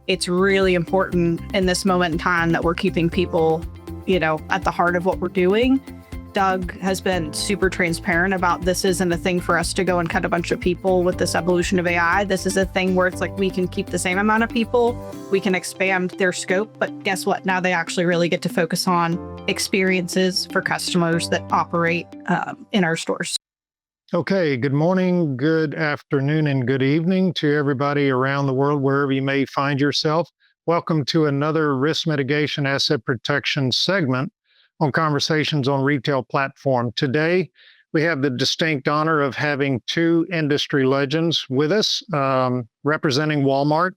it's really important in this moment in time that we're keeping people, at the heart of what we're doing. Doug has been super transparent about this isn't a thing for us to go and cut a bunch of people with this evolution of AI. This is a thing where it's like we can keep the same amount of people, we can expand their scope, but guess what? Now they actually really get to focus on experiences for customers that operate in our stores. Okay, good morning, good afternoon, and good evening to everybody around the world, wherever you may find yourself. Welcome to another risk mitigation asset protection segment on Conversations on Retail Platform. Today, we have the distinct honor of having two industry legends with us representing Walmart.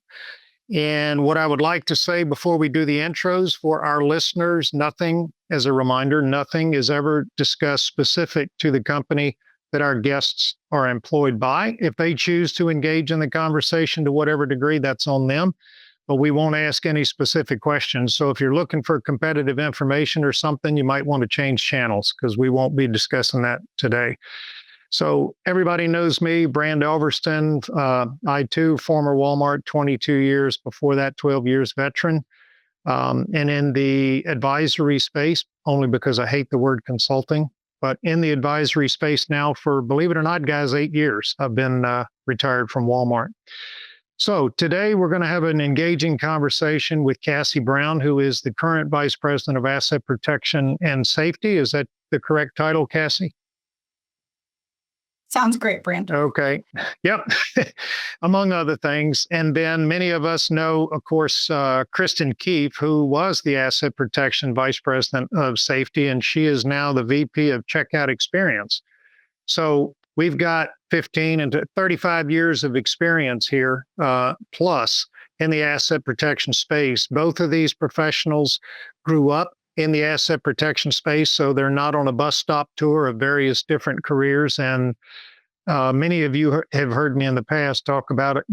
And what I would like to say before we do the intros for our listeners, nothing, as a reminder, nothing is ever discussed specific to the company that our guests are employed by. If they choose to engage in the conversation to whatever degree, that's on them. But we won't ask any specific questions. So if you're looking for competitive information or something, you might want to change channels because we won't be discussing that today. So everybody knows me, Brand Elverston. I too, former Walmart, 22 years, before that, 12 years veteran. And in the advisory space, only because I hate the word consulting, but in the advisory space now for, believe it or not, guys, 8 years. I've been retired from Walmart. So today we're going to have an engaging conversation with Cassie Brown, who is the current Vice President of Asset Protection and Safety. Is that the correct title, Cassie? Sounds great, Brandon. Okay. Yep. Among other things. And then many of us know, of course, Christyn Keef, who was the Asset Protection Vice President of Safety, and she is now the VP of Checkout Experience. So we've got 15 and 35 years of experience here, plus in the asset protection space. Both of these professionals grew up in the asset protection space, so they're not on a bus stop tour of various different careers. And many of you have heard me in the past talk about it.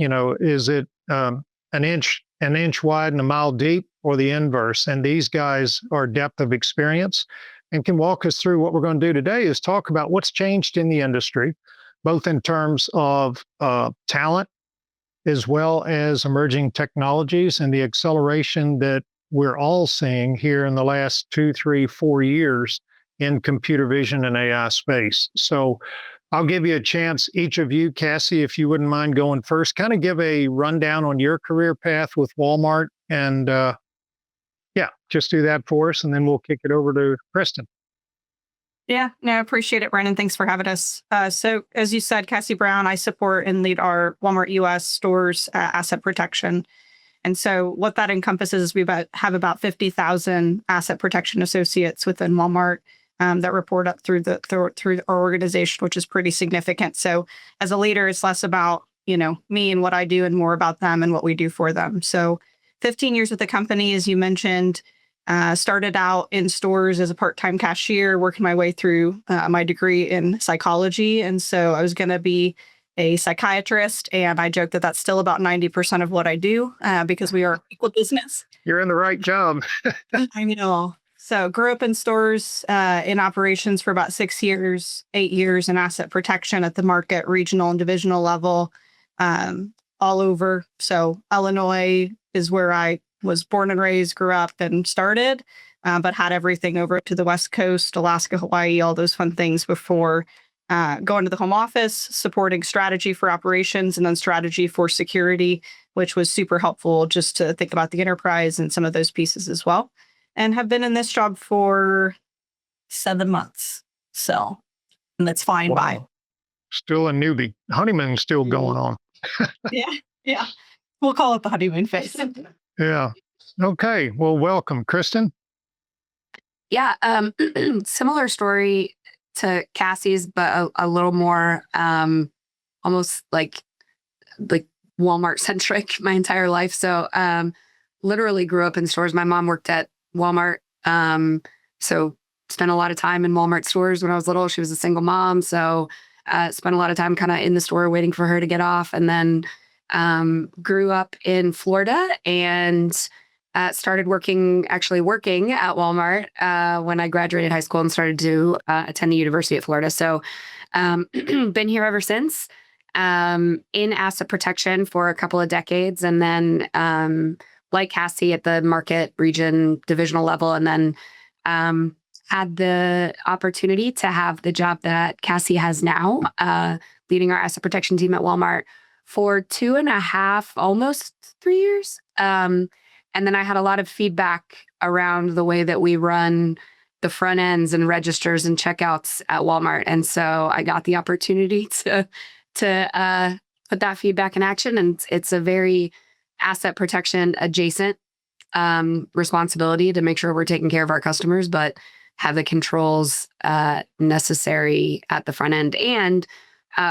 Is it an inch wide and a mile deep, or the inverse? And these guys are depth of experience and can walk us through what we're going to do today is talk about what's changed in the industry, both in terms of talent as well as emerging technologies and the acceleration that we're all seeing here in the last 2, 3, 4 years in computer vision and AI space. So I'll give you a chance, each of you, Cassie, if you wouldn't mind going first, kind of give a rundown on your career path with Walmart and just do that for us, and then we'll kick it over to Christyn. Yeah, no, I appreciate it, Brandon. Thanks for having us. So as you said, Cassie Brown, I support and lead our Walmart US stores asset protection. And so what that encompasses is we have about 50,000 asset protection associates within Walmart that report up through our organization, which is pretty significant. So as a leader, it's less about, me and what I do and more about them and what we do for them. So 15 years with the company, as you mentioned, started out in stores as a part-time cashier, working my way through my degree in psychology. And so I was going to be a psychiatrist, and I joke that that's still about 90% of what I do because we are equal business. You're in the right job. I know. So grew up in stores in operations for about 6 years, 8 years in asset protection at the market, regional and divisional level, all over. So Illinois is where I was born and raised, grew up and started, but had everything over to the West Coast, Alaska, Hawaii, all those fun things before going to the home office, supporting strategy for operations and then strategy for security, which was super helpful just to think about the enterprise and some of those pieces as well. And have been in this job for 7 months. So, and that's fine. Wow. By. Still a newbie. Honeymoon's still going on. Yeah. We'll call it the honeymoon phase. Yeah. Okay. Well, welcome, Christyn. Yeah. Similar story to Cassie's, but a little more almost like Walmart centric my entire life. So literally grew up in stores. My mom worked at Walmart. So spent a lot of time in Walmart stores when I was little. She was a single mom. So spent a lot of time kind of in the store waiting for her to get off. And then grew up in Florida and started working at Walmart when I graduated high school and started to attend the University of Florida. So been here ever since. in asset protection for a couple of decades. And then, like Cassie, at the market, region, divisional level. And then had the opportunity to have the job that Cassie has now, leading our asset protection team at Walmart for 2.5, almost 3 years. And then I had a lot of feedback around the way that we run the front ends and registers and checkouts at Walmart. And so I got the opportunity to put that feedback in action. And it's a very asset protection adjacent responsibility to make sure we're taking care of our customers, but have the controls necessary at the front end. And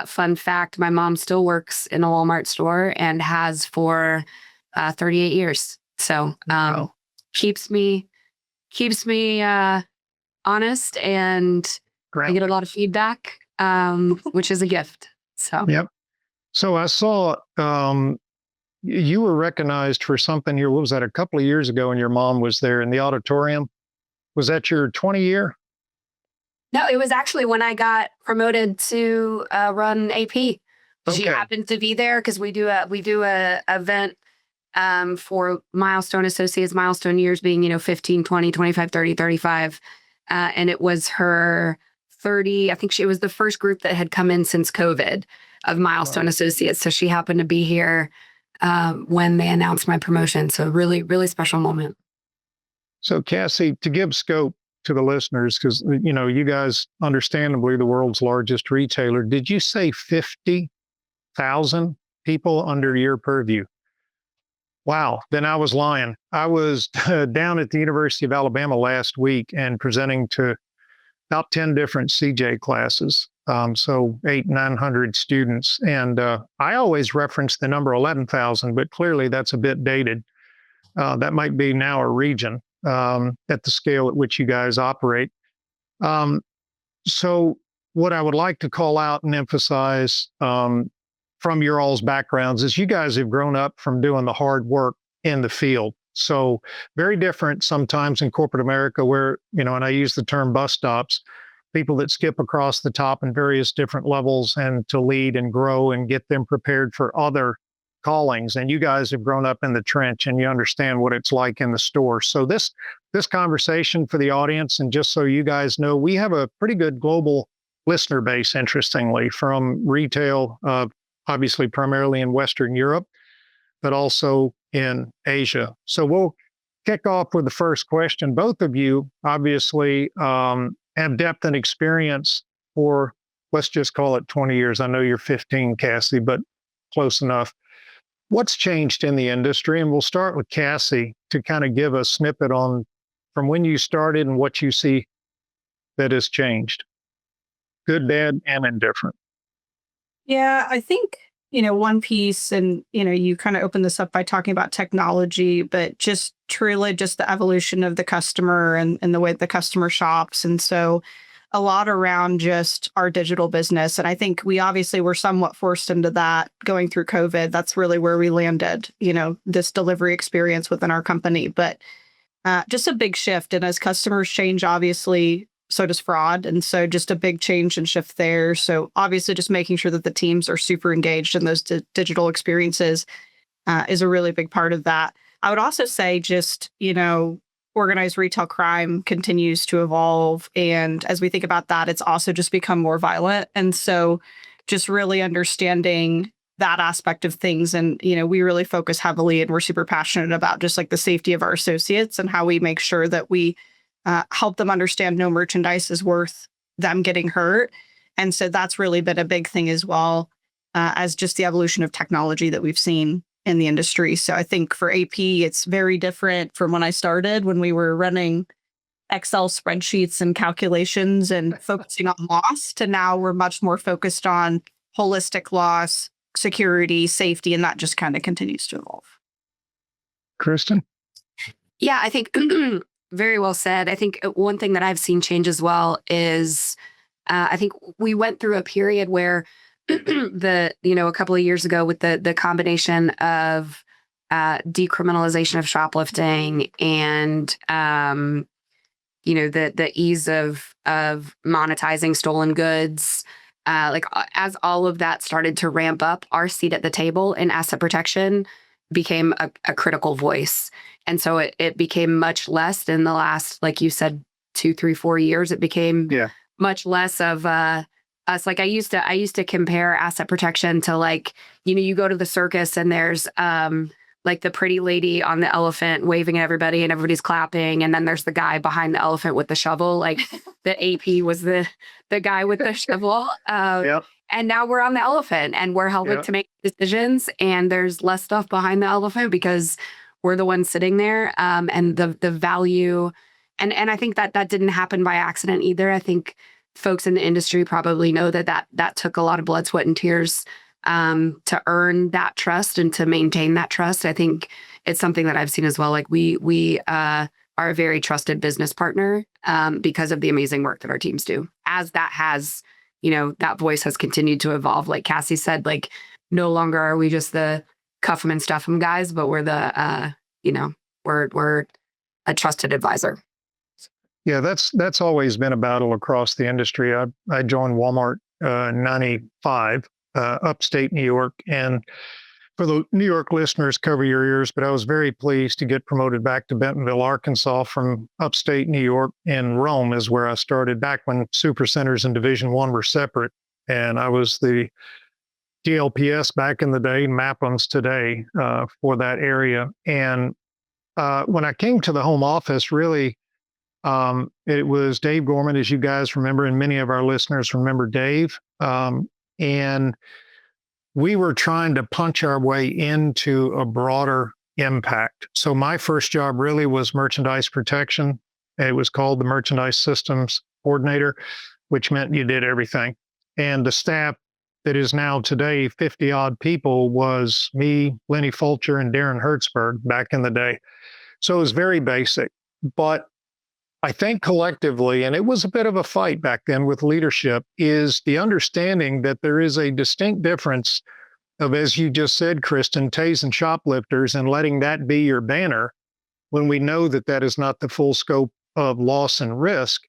fun fact, my mom still works in a Walmart store and has for 38 years. So keeps me honest, and I get a lot of feedback, which is a gift. So Yep. So I saw you were recognized for something here. What was that? A couple of years ago, and your mom was there in the auditorium. Was that your 20 year? no, it was actually when I got promoted to run AP. She Okay. happened to be there because we do a event for milestone associates, milestone years being 15, 20, 25, 30, 35. And it was her 30. I think it was the first group that had come in since COVID of milestone associates. So she happened to be here when they announced my promotion. So really, really special moment. So Cassie, to give scope to the listeners, because you guys, understandably, the world's largest retailer, did you say 50,000 people under your purview? Wow, then I was lying. I was down at the University of Alabama last week and presenting to about 10 different CJ classes. So 800-900 students. And I always reference the number 11,000, but clearly that's a bit dated. That might be now a region at the scale at which you guys operate. So what I would like to call out and emphasize from your all's backgrounds is you guys have grown up from doing the hard work in the field. So very different sometimes in corporate America where, and I use the term bus stops, people that skip across the top in various different levels and to lead and grow and get them prepared for other callings. And you guys have grown up in the trench and you understand what it's like in the store. So this conversation for the audience, and just so you guys know, we have a pretty good global listener base, interestingly, from retail, obviously primarily in Western Europe, but also in Asia. So we'll kick off with the first question. Both of you obviously have depth and experience for, let's just call it 20 years. I know you're 15, Cassie, but close enough. What's changed in the industry? And we'll start with Cassie to kind of give a snippet on from when you started and what you see that has changed. Good, bad, and indifferent. Yeah, I think, one piece, and, you kind of opened this up by talking about technology, but just truly just the evolution of the customer and the way the customer shops. And so a lot around just our digital business. And I think we obviously were somewhat forced into that going through COVID. That's really where we landed, this delivery experience within our company. But just a big shift. And as customers change, obviously, so does fraud. And so just a big change and shift there. So obviously just making sure that the teams are super engaged in those digital experiences is a really big part of that. I would also say just, organized retail crime continues to evolve. And as we think about that, it's also just become more violent. And so just really understanding that aspect of things. And, we really focus heavily and we're super passionate about just like the safety of our associates and how we make sure that we help them understand no merchandise is worth them getting hurt. And so that's really been a big thing as well as just the evolution of technology that we've seen in the industry. So I think for AP, it's very different from when I started, when we were running Excel spreadsheets and calculations and focusing on loss, to now we're much more focused on holistic loss, security, safety, and that just kind of continues to evolve. Christyn? Yeah, I think very well said. I think one thing that I've seen change as well is I think we went through a period where a couple of years ago with the combination of decriminalization of shoplifting and the ease of monetizing stolen goods, as all of that started to ramp up, our seat at the table in asset protection became a critical voice. And so it became much less in the last, like you said, 2, 3, 4 years. It became much less of us. Like I used to compare asset protection to, like, you go to the circus and there's like the pretty lady on the elephant waving at everybody and everybody's clapping. And then there's the guy behind the elephant with the shovel. Like the AP was the guy with the shovel. And now we're on the elephant and we're helping to make decisions. And there's less stuff behind the elephant because we're the ones sitting there. And the value, and I think that didn't happen by accident either. I think folks in the industry probably know that took a lot of blood, sweat, and tears to earn that trust and to maintain that trust. I think it's something that I've seen as well. Like we are a very trusted business partner because of the amazing work that our teams do. As that has, that voice has continued to evolve. Like Cassie said, like no longer are we just the cuff 'em and stuff 'em guys, but we're the, we're a trusted advisor. Yeah, that's always been a battle across the industry. I joined Walmart in 95, upstate New York. And for the New York listeners, cover your ears, but I was very pleased to get promoted back to Bentonville, Arkansas from upstate New York. And Rome is where I started back when Supercenters and Division I were separate. And I was the DLPS back in the day, MAPMS today for that area. And when I came to the home office, really, it was Dave Gorman, as you guys remember, and many of our listeners remember Dave. And we were trying to punch our way into a broader impact. So my first job really was merchandise protection. It was called the Merchandise Systems Coordinator, which meant you did everything. And the staff that is now today 50 odd people was me, Lenny Fulcher, and Darren Hertzberg back in the day. So it was very basic. But I think collectively, and it was a bit of a fight back then with leadership, is the understanding that there is a distinct difference of, as you just said, Christyn, tasing shoplifters and letting that be your banner when we know that that is not the full scope of loss and risk.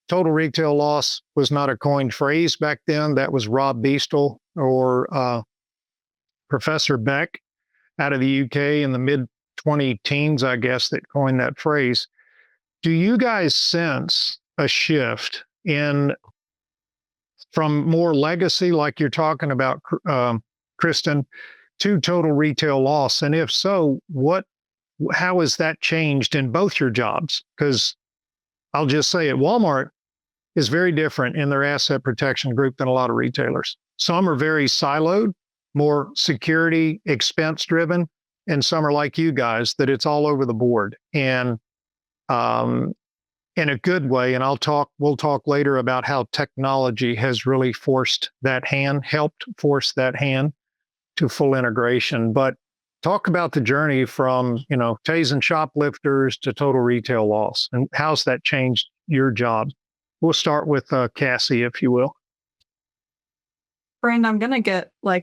Total retail loss was not a coined phrase back then. That was Rob Beastle or Professor Beck out of the UK in the mid-2010s, I guess, that coined that phrase. Do you guys sense a shift from more legacy, like you're talking about, Christyn, to total retail loss? And if so, how has that changed in both your jobs? Because I'll just say it, Walmart is very different in their asset protection group than a lot of retailers. Some are very siloed, more security, expense driven, and some are like you guys, that it's all over the board. And in a good way, and we'll talk later about how technology has really helped force that hand to full integration. But talk about the journey from, tasing shoplifters to total retail loss, and how's that changed your job? We'll start with Cassie, if you will. Brandon, I'm gonna get I'm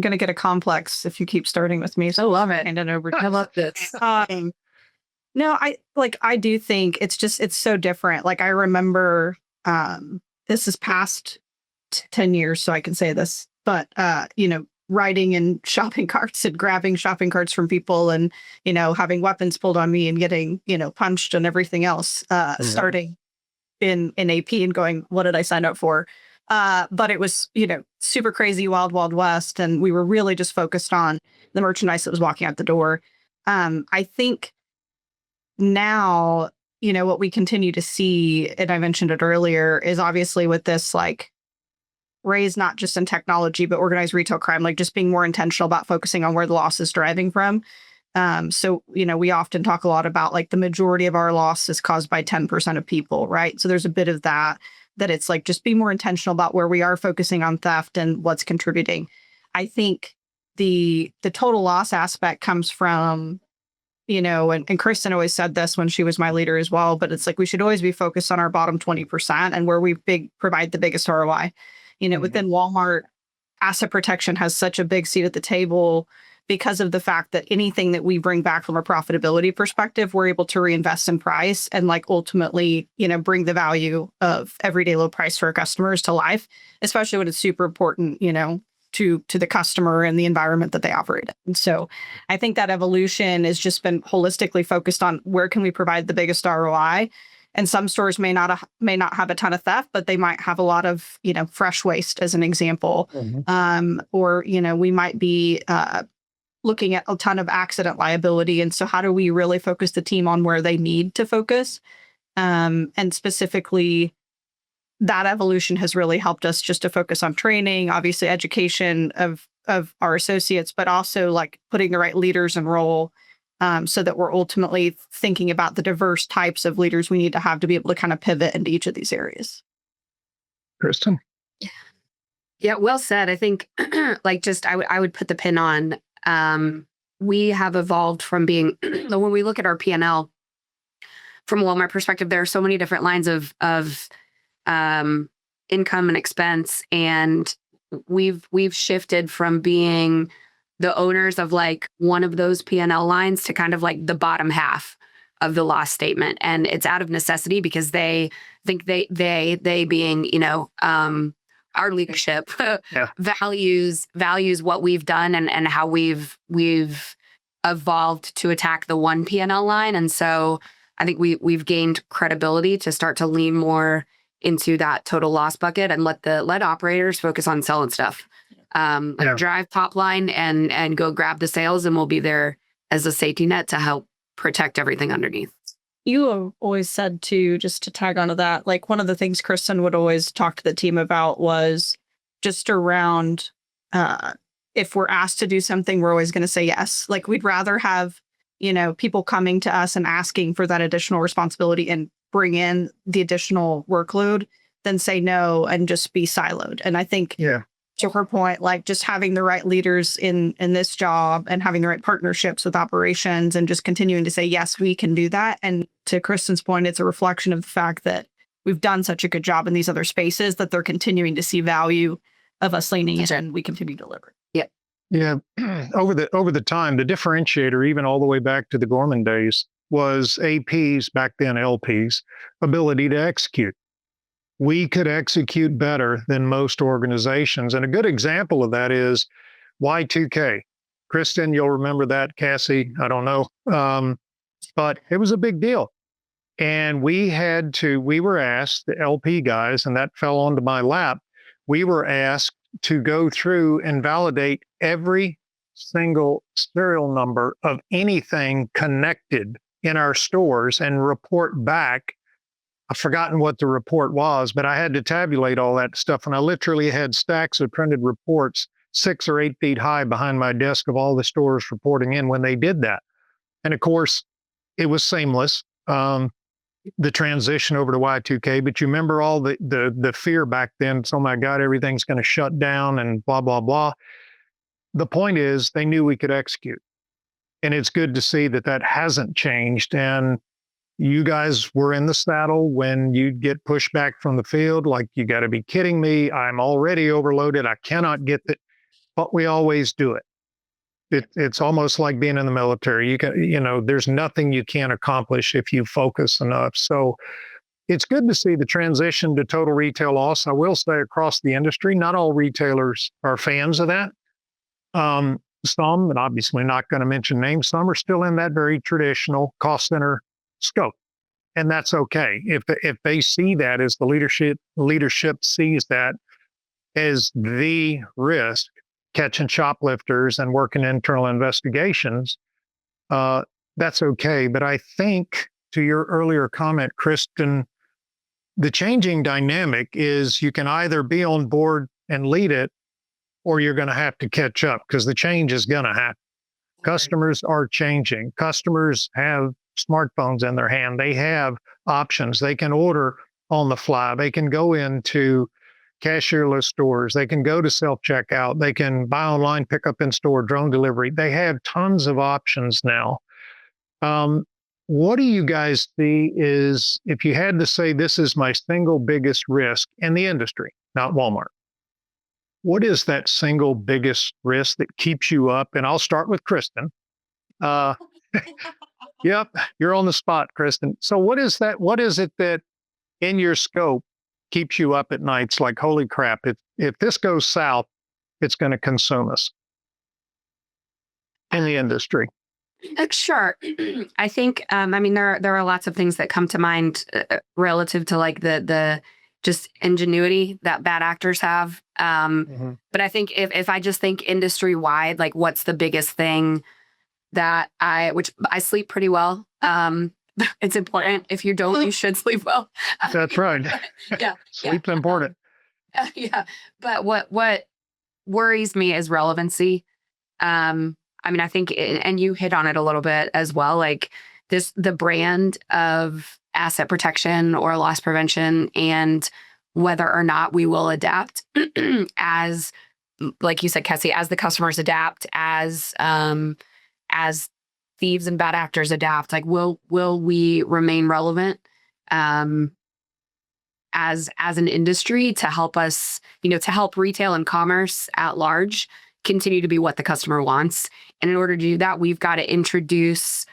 gonna get a complex if you keep starting with me. So I love it. hand it over to I love this. No, I do think it's so different. Like I remember, this is past 10 years, so I can say this, but, riding in shopping carts and grabbing shopping carts from people and, having weapons pulled on me and getting, punched and everything else, starting in AP and going, what did I sign up for? But it was, super crazy, wild, wild west. And we were really just focused on the merchandise that was walking out the door. I think now, what we continue to see, and I mentioned it earlier, is obviously with this raise not just in technology, but organized retail crime, like just being more intentional about focusing on where the loss is driving from. So, we often talk a lot about the majority of our loss is caused by 10% of people, right? So there's a bit of that it's just be more intentional about where we are focusing on theft and what's contributing. I think the total loss aspect comes from, and Christyn always said this when she was my leader as well, but it's we should always be focused on our bottom 20% and where we provide the biggest ROI. Within Walmart, asset protection has such a big seat at the table because of the fact that anything that we bring back from a profitability perspective, we're able to reinvest in price and like ultimately, bring the value of everyday low price for our customers to life, especially when it's super important, to the customer and the environment that they operate in. And so I think that evolution has just been holistically focused on where can we provide the biggest ROI. And some stores may not have a ton of theft, but they might have a lot of, fresh waste as an example. Or, we might be looking at a ton of accident liability. And so how do we really focus the team on where they need to focus? And specifically, that evolution has really helped us just to focus on training, obviously education of our associates, but also like putting the right leaders in role so that we're ultimately thinking about the diverse types of leaders we need to have to be able to kind of pivot into each of these areas. Christyn? Yeah, well said. I think I would put the pin on, we have evolved from being, when we look at our P&L from a Walmart perspective, there are so many different lines of income and expense. And we've shifted from being the owners of like one of those P&L lines to kind of like the bottom half of the loss statement. And it's out of necessity because they think they being, our leadership values what we've done and how we've evolved to attack the one P&L line. And so I think we've gained credibility to start to lean more into that total loss bucket and let operators focus on selling stuff. Drive top line and go grab the sales, and we'll be there as a safety net to help protect everything underneath. You have always said too, just to tag onto that, like one of the things Christyn would always talk to the team about was just around if we're asked to do something, we're always going to say yes. Like we'd rather have, people coming to us and asking for that additional responsibility and bring in the additional workload than say no and just be siloed. And I think to her point, like just having the right leaders in this job and having the right partnerships with operations and just continuing to say, yes, we can do that. And to Kristyn's point, it's a reflection of the fact that we've done such a good job in these other spaces that they're continuing to see value of us leaning in and we continue to deliver. Yeah. Over the time, the differentiator, even all the way back to the Gorman days, was AP's, back then LP's, ability to execute. We could execute better than most organizations. And a good example of that is Y2K. Christyn, you'll remember that. Cassie, I don't know. But it was a big deal. And we were asked, the LP guys, and that fell onto my lap, we were asked to go through and validate every single serial number of anything connected in our stores and report back. I've forgotten what the report was, but I had to tabulate all that stuff. And I literally had stacks of printed reports 6 or 8 feet high behind my desk of all the stores reporting in when they did that. And of course, it was seamless, the transition over to Y2K. But you remember all the fear back then. So, oh my God, everything's going to shut down and blah, blah, blah. The point is they knew we could execute. And it's good to see that hasn't changed. And you guys were in the saddle when you'd get pushback from the field, like, you got to be kidding me. I'm already overloaded. I cannot get that. But we always do it. It's almost like being in the military. There's nothing you can't accomplish if you focus enough. So it's good to see the transition to total retail loss. I will say across the industry, not all retailers are fans of that. Some, and obviously not going to mention names, some are still in that very traditional cost center scope. And that's okay. If they see that as the leadership sees that as the risk, catching shoplifters and working internal investigations, that's okay. But I think to your earlier comment, Christyn, the changing dynamic is you can either be on board and lead it, or you're going to have to catch up because the change is going to happen. Customers are changing. Customers have smartphones in their hand. They have options. They can order on the fly. They can go into cashierless stores. They can go to self-checkout. They can buy online, pick up in store, drone delivery. They have tons of options now. What do you guys see is, if you had to say, this is my single biggest risk in the industry, not Walmart, what is that single biggest risk that keeps you up? And I'll start with Christyn. Uh, yep, you're on the spot, Christyn. So what is that? What is it that in your scope keeps you up at nights like, holy crap, if this goes south, it's going to consume us in the industry? Sure. I think, I mean, there are lots of things that come to mind relative to like the just ingenuity that bad actors have. But I think if I just think industry wide, like what's the biggest thing that which I sleep pretty well. It's important. If you don't, you should sleep well. That's right. Yeah. Sleep's important. Yeah. But what worries me is relevancy. I mean, I think, and you hit on it a little bit as well, like the brand of asset protection or loss prevention and whether or not we will adapt as, like you said, Cassie, as the customers adapt, as thieves and bad actors adapt, like will we remain relevant as an industry to help us, to help retail and commerce at large continue to be what the customer wants. And in order to do that, we've got to introduce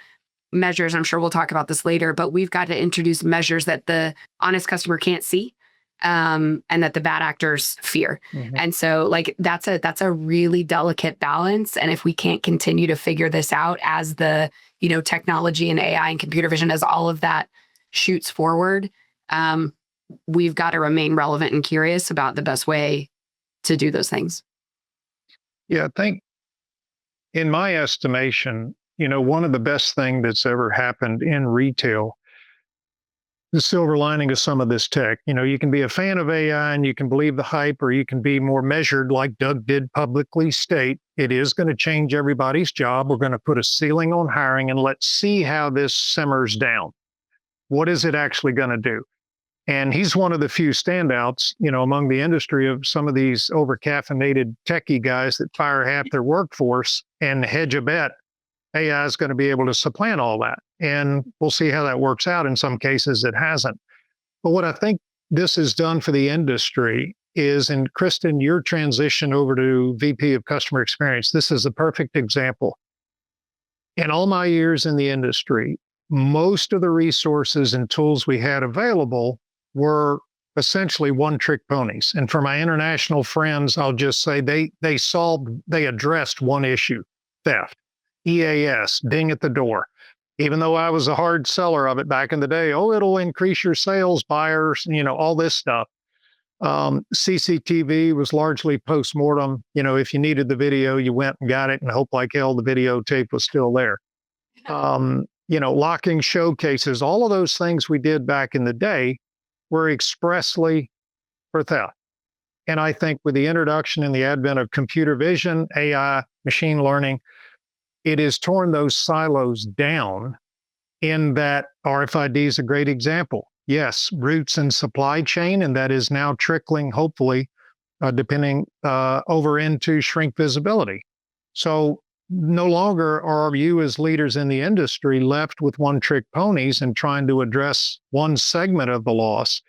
measures. I'm sure we'll talk about this later, but we've got to introduce measures that the honest customer can't see, and that the bad actors fear. And so like, that's a really delicate balance. And if we can't continue to figure this out as the, technology and AI and computer vision, as all of that shoots forward, we've got to remain relevant and curious about the best way to do those things. Yeah, I think in my estimation, one of the best things that's ever happened in retail, the silver lining of some of this tech, you can be a fan of AI and you can believe the hype, or you can be more measured like Doug did publicly state. It is going to change everybody's job. We're going to put a ceiling on hiring and let's see how this simmers down. What is it actually going to do? And he's one of the few standouts, among the industry of some of these over-caffeinated techie guys that fire half their workforce and hedge a bet AI is going to be able to supplant all that. And we'll see how that works out. In some cases, it hasn't. But what I think this has done for the industry is, and Christyn, your transition over to VP of Customer Experience, this is a perfect example. In all my years in the industry, most of the resources and tools we had available were essentially one-trick ponies. And for my international friends, I'll just say they addressed one issue: theft, EAS, ding at the door. Even though I was a hard seller of it back in the day, it'll increase your sales, buyers, all this stuff. CCTV was largely post-mortem. If you needed the video, you went and got it and hope like hell the videotape was still there. Locking showcases, all of those things we did back in the day were expressly for theft. And I think with the introduction and the advent of computer vision, AI, machine learning, it has torn those silos down, in that RFID is a great example. Yes, roots in supply chain, and that is now trickling, hopefully, depending over into shrink visibility. So no longer are you as leaders in the industry left with one-trick ponies and trying to address one segment of the loss.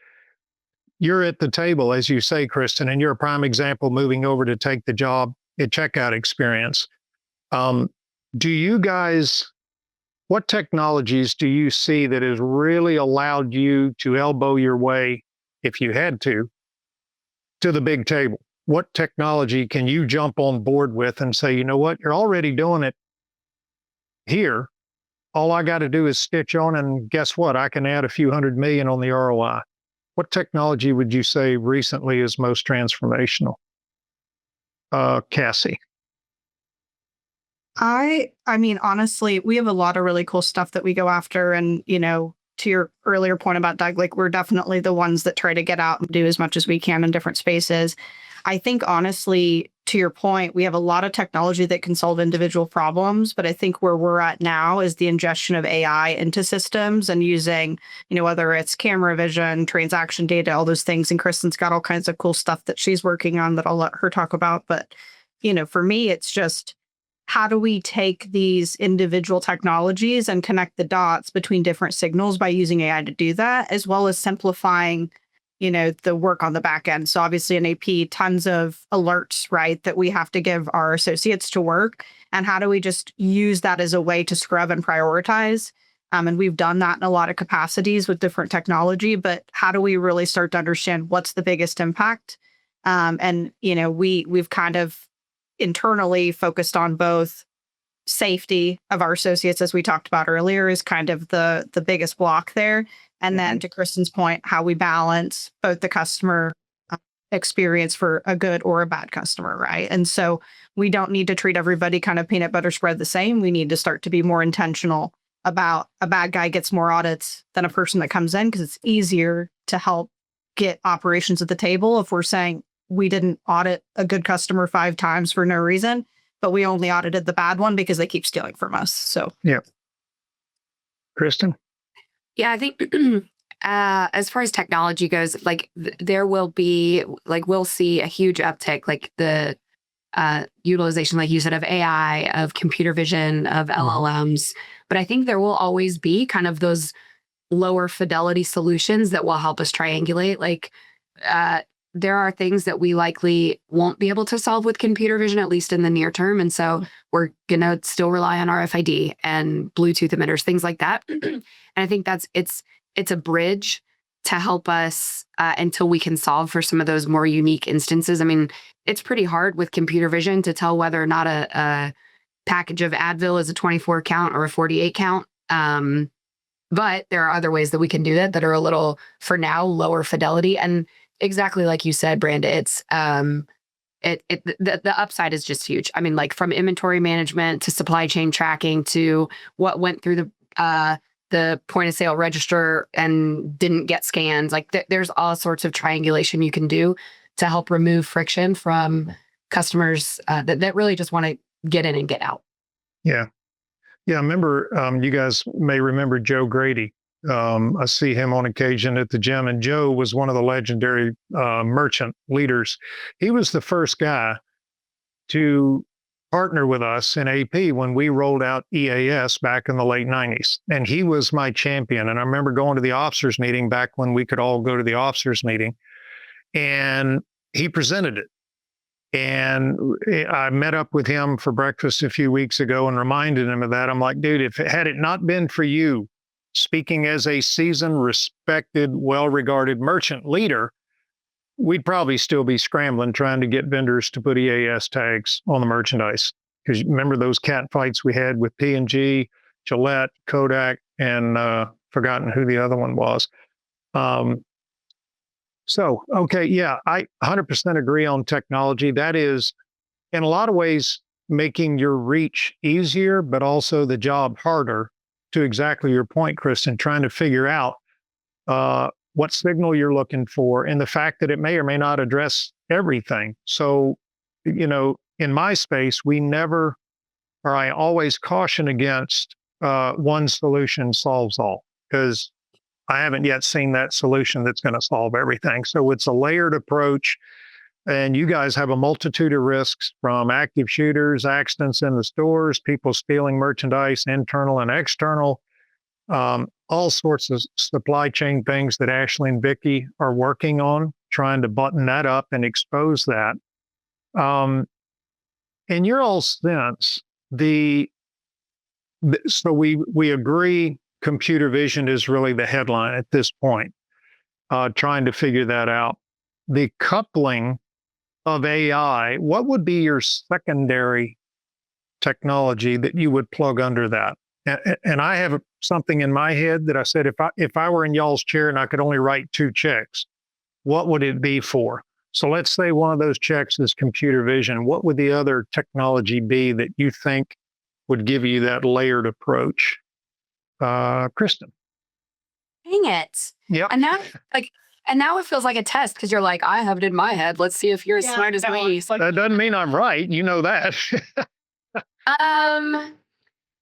You're at the table, as you say, Christyn, and you're a prime example moving over to take the job at Checkout Experience. Do you guys, what technologies do you see that has really allowed you to elbow your way, if you had to the big table? What technology can you jump on board with and say, you know what, you're already doing it here. All I got to do is stitch on, and guess what? I can add a few $100 million on the ROI. What technology would you say recently is most transformational? Cassie. I mean, honestly, we have a lot of really cool stuff that we go after. And, to your earlier point about Doug, like we're definitely the ones that try to get out and do as much as we can in different spaces. I think, honestly, to your point, we have a lot of technology that can solve individual problems. But I think where we're at now is the ingestion of AI into systems and using, whether it's camera vision, transaction data, all those things. And Christyn's got all kinds of cool stuff that she's working on that I'll let her talk about. But, for me, it's just, how do we take these individual technologies and connect the dots between different signals by using AI to do that, as well as simplifying the work on the back end. So obviously in AP, tons of alerts, right, that we have to give our associates to work. And how do we just use that as a way to scrub and prioritize? And we've done that in a lot of capacities with different technology, but how do we really start to understand what's the biggest impact? We've kind of internally focused on both safety of our associates, as we talked about earlier, is kind of the biggest block there. And then to Christyn's point, how we balance both the customer experience for a good or a bad customer, right? And so we don't need to treat everybody kind of peanut butter spread the same. We need to start to be more intentional about a bad guy gets more audits than a person that comes in, because it's easier to help get operations at the table if we're saying we didn't audit a good customer 5 times for no reason, but we only audited the bad one because they keep stealing from us. So yeah. Christyn? Yeah, I think as far as technology goes, like there will be, like we'll see a huge uptick, like the utilization, like you said, of AI, of computer vision, of LLMs. But I think there will always be kind of those lower fidelity solutions that will help us triangulate. Like there are things that we likely won't be able to solve with computer vision, at least in the near term. And so we're going to still rely on RFID and Bluetooth emitters, things like that. And I think it's a bridge to help us until we can solve for some of those more unique instances. I mean, it's pretty hard with computer vision to tell whether or not a package of Advil is a 24 count or a 48 count. But there are other ways that we can do that are a little, for now, lower fidelity. And exactly like you said, Branda, it's the upside is just huge. I mean, like from inventory management to supply chain tracking to what went through the point of sale register and didn't get scans. Like there's all sorts of triangulation you can do to help remove friction from customers that really just want to get in and get out. Yeah. Yeah. I remember, you guys may remember Joe Grady. I see him on occasion at the gym, and Joe was one of the legendary merchant leaders. He was the first guy to partner with us in AP when we rolled out EAS back in the late 90s. And he was my champion. And I remember going to the officers meeting back when we could all go to the officers meeting, and he presented it. And I met up with him for breakfast a few weeks ago and reminded him of that. I'm like, dude, had it not been for you speaking as a seasoned, respected, well-regarded merchant leader, we'd probably still be scrambling trying to get vendors to put EAS tags on the merchandise. Because remember those cat fights we had with P&G, Gillette, Kodak, and forgotten who the other one was. Okay, yeah, I 100% agree on technology. That is, in a lot of ways, making your reach easier, but also the job harder, to exactly your point, Christyn, trying to figure out what signal you're looking for, and the fact that it may or may not address everything. So, in my space, I always caution against one solution solves all, because I haven't yet seen that solution that's going to solve everything. So it's a layered approach, and you guys have a multitude of risks, from active shooters, accidents in the stores, people stealing merchandise, internal and external, all sorts of supply chain things that Ashley and Vicki are working on, trying to button that up and expose that. In your all sense, so we agree computer vision is really the headline at this point, trying to figure that out. The coupling of AI, what would be your secondary technology that you would plug under that? And I have something in my head that I said, if I were in y'all's chair and I could only write 2 checks, what would it be for? So let's say one of those checks is computer vision. What would the other technology be that you think would give you that layered approach? Christyn. Dang it. Yeah. And now it feels like a test, because you're like, I have it in my head. Let's see if you're as smart as me. That doesn't mean I'm right. You know that.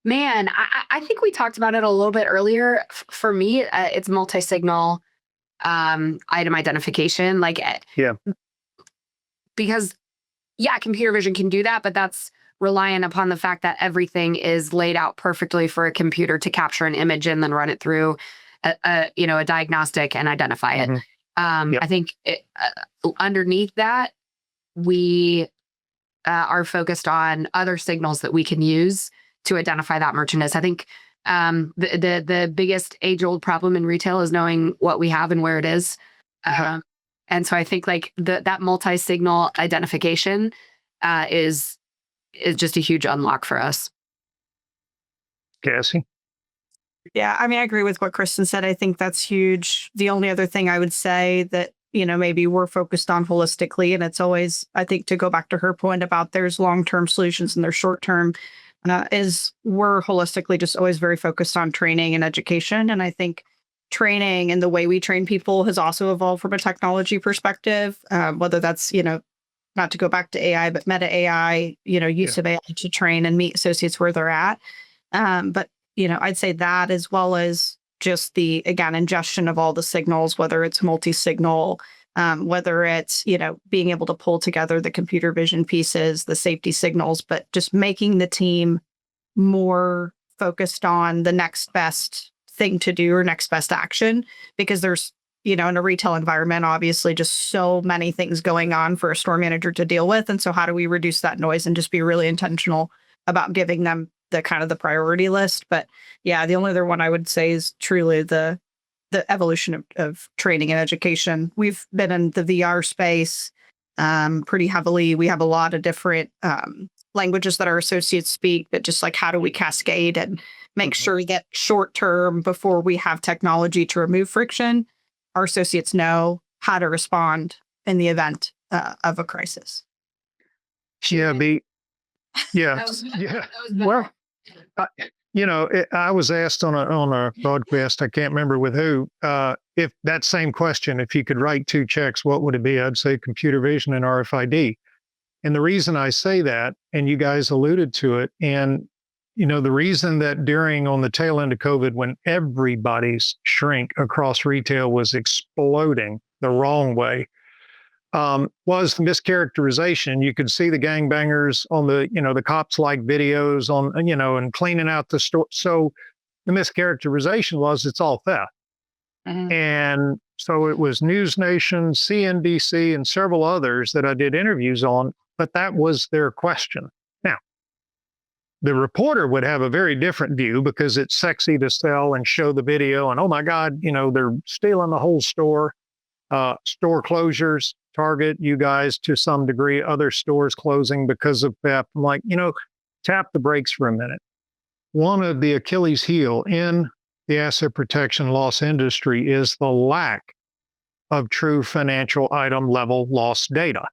Man, I think we talked about it a little bit earlier. For me, it's multi-signal item identification. Yeah. Because, yeah, computer vision can do that, but that's reliant upon the fact that everything is laid out perfectly for a computer to capture an image and then run it through a diagnostic and identify it. I think underneath that, we are focused on other signals that we can use to identify that merchandise. I think the biggest age-old problem in retail is knowing what we have and where it is. And so I think like that multi-signal identification is just a huge unlock for us. Cassie? Yeah, I mean, I agree with what Christyn said. I think that's huge. The only other thing I would say that, maybe we're focused on holistically, and it's always, I think, to go back to her point about there's long-term solutions and there's short-term, is we're holistically just always very focused on training and education. And I think training and the way we train people has also evolved from a technology perspective, whether that's, not to go back to AI, but meta AI, use of AI to train and meet associates where they're at. But I'd say that, as well as just the, again, ingestion of all the signals, whether it's multi-signal, whether it's, being able to pull together the computer vision pieces, the safety signals, but just making the team more focused on the next best thing to do or next best action, because there's, in a retail environment, obviously just so many things going on for a store manager to deal with. And so how do we reduce that noise and just be really intentional about giving them the kind of the priority list? But yeah, the only other one I would say is truly the evolution of training and education. We've been in the VR space pretty heavily. We have a lot of different languages that our associates speak, but just like, how do we cascade and make sure that short term, before we have technology to remove friction, our associates know how to respond in the event of a crisis. Yeah, Well, I was asked on a broadcast, I can't remember with who, if that same question, if you could write two checks, what would it be? I'd say computer vision and RFID. And the reason I say that, and you guys alluded to it, and the reason that on the tail end of COVID, when everybody's shrink across retail was exploding the wrong way, was the mischaracterization. You could see the gangbangers on the cops like videos on, and cleaning out the store. So the mischaracterization was it's all theft. Mm-hmm. And so it was News Nation, CNBC, and several others that I did interviews on, but that was their question. Now, the reporter would have a very different view because it's sexy to sell and show the video and, oh my God, they're stealing the whole store. Store closures, Target, you guys to some degree, other stores closing because of theft. I'm like, tap the brakes for a minute. One of the Achilles heel in the asset protection loss industry is the lack of true financial item level loss data.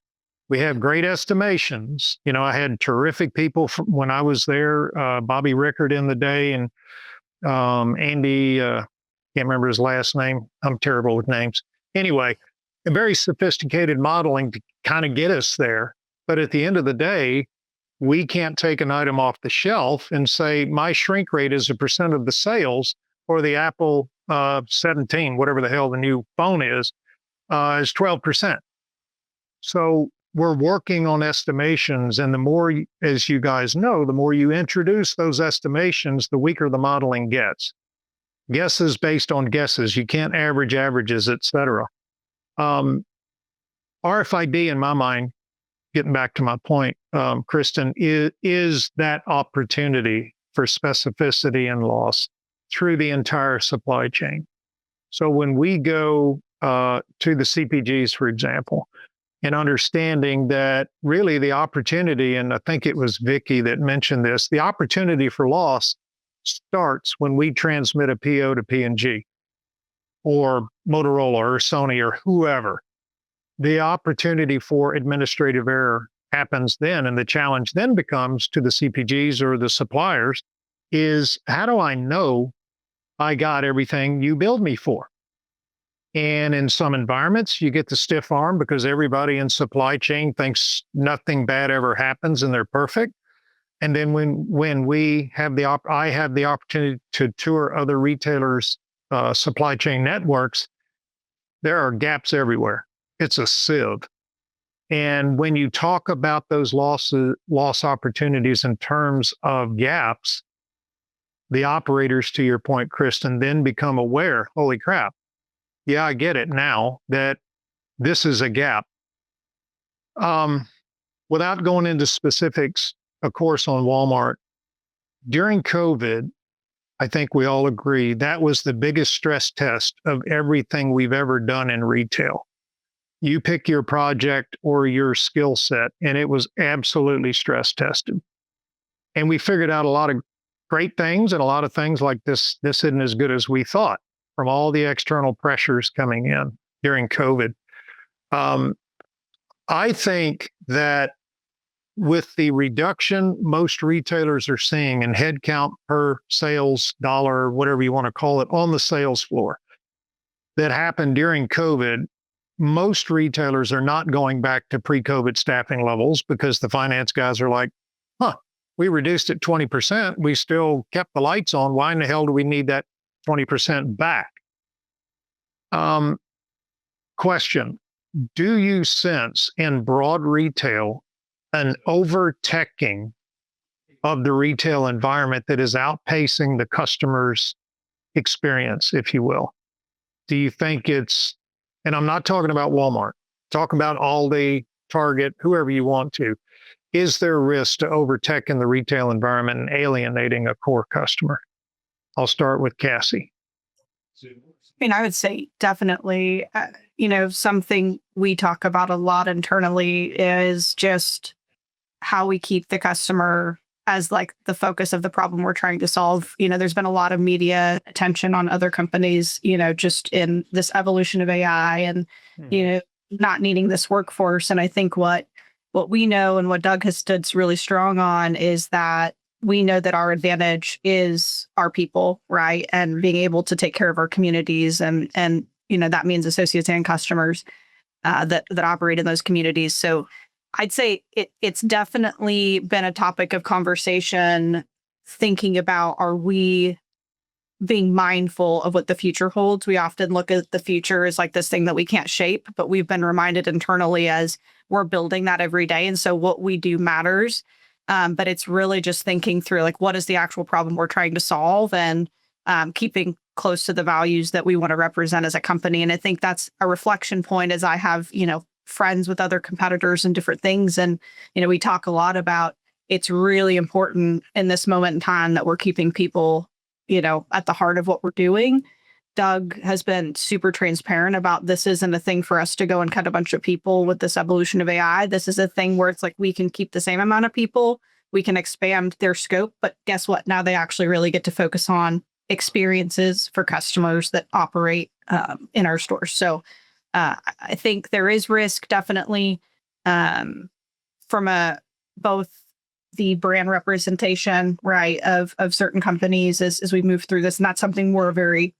We have great estimations. I had terrific people when I was there, Bobby Rickard in the day, and Andy, can't remember his last name. I'm terrible with names. Anyway, a very sophisticated modeling to kind of get us there. But at the end of the day, we can't take an item off the shelf and say my shrink rate is a percent of the sales, or the Apple 17, whatever the hell the new phone is 12%. So we're working on estimations. And the more, as you guys know, the more you introduce those estimations, the weaker the modeling gets. Guesses based on guesses. You can't average averages, et cetera. RFID, in my mind, getting back to my point, Christyn, is that opportunity for specificity and loss through the entire supply chain. So when we go to the CPGs, for example, and understanding that really the opportunity, and I think it was Vicki that mentioned this, the opportunity for loss starts when we transmit a PO to P&G or Motorola or Sony or whoever. The opportunity for administrative error happens then, and the challenge then becomes to the CPGs or the suppliers is, how do I know I got everything you billed me for? And in some environments, you get the stiff arm because everybody in supply chain thinks nothing bad ever happens and they're perfect. And then when we have I have the opportunity to tour other retailers' supply chain networks, there are gaps everywhere. It's a sieve. And when you talk about those loss opportunities in terms of gaps, the operators, to your point, Christyn, then become aware, holy crap, yeah, I get it now that this is a gap. Without going into specifics, of course, on Walmart, during COVID, I think we all agree that was the biggest stress test of everything we've ever done in retail. You pick your project or your skill set, and it was absolutely stress tested. And we figured out a lot of great things and a lot of things like this isn't as good as we thought from all the external pressures coming in during COVID. I think that with the reduction most retailers are seeing in headcount per sales dollar, whatever you want to call it, on the sales floor that happened during COVID, most retailers are not going back to pre-COVID staffing levels because the finance guys are like, we reduced it 20%. We still kept the lights on. Why in the hell do we need that 20% back? Question. Do you sense in broad retail an over-teching of the retail environment that is outpacing the customer's experience, if you will? Do you think it's, and I'm not talking about Walmart, talking about Aldi, Target, whoever you want to, is there risk to over-tech in the retail environment and alienating a core customer? I'll start with Cassie. I mean, I would say definitely, something we talk about a lot internally is just how we keep the customer as like the focus of the problem we're trying to solve. There's been a lot of media attention on other companies, just in this evolution of AI and, not needing this workforce. And I think what we know and what Doug has stood really strong on is that we know that our advantage is our people, right? And being able to take care of our communities and that means associates and customers that operate in those communities. So I'd say it's definitely been a topic of conversation, thinking about, are we being mindful of what the future holds? We often look at the future as like this thing that we can't shape, but we've been reminded internally as we're building that every day. And so what we do matters. But it's really just thinking through like, what is the actual problem we're trying to solve, and keeping close to the values that we want to represent as a company. And I think that's a reflection point as I have, friends with other competitors and different things. And, we talk a lot about it's really important in this moment in time that we're keeping people, at the heart of what we're doing. Doug has been super transparent about this isn't a thing for us to go and cut a bunch of people with this evolution of AI. This is a thing where it's like we can keep the same amount of people, we can expand their scope, but guess what? Now they actually really get to focus on experiences for customers that operate in our stores. So I think there is risk, definitely, from both the brand representation, right, of certain companies as we move through this. And that's something we're very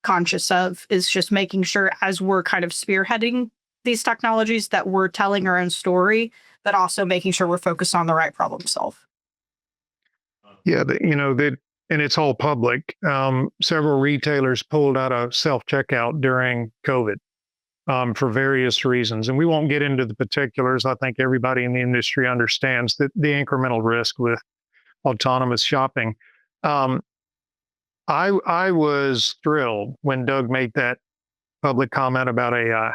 conscious of, is just making sure as we're kind of spearheading these technologies that we're telling our own story, but also making sure we're focused on the right problem solve. Yeah, and it's all public. Several retailers pulled out of self-checkout during COVID for various reasons. And we won't get into the particulars. I think everybody in the industry understands that the incremental risk with autonomous shopping. I was thrilled when Doug made that public comment about AI,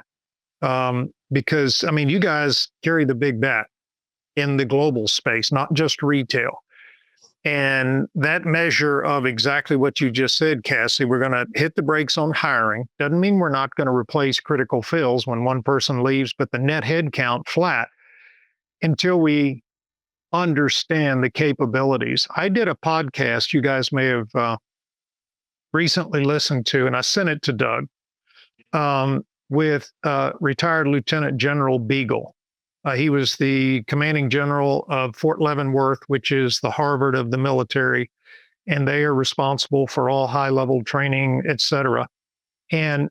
because, you guys carry the big bat in the global space, not just retail. And that measure of exactly what you just said, Cassie, we're going to hit the brakes on hiring. Doesn't mean we're not going to replace critical fills when one person leaves, but the net head count flat until we understand the capabilities. I did a podcast you guys may have recently listened to, and I sent it to Doug, with retired Lieutenant General Beagle. He was the commanding general of Fort Leavenworth, which is the Harvard of the military, and they are responsible for all high-level training, et cetera. And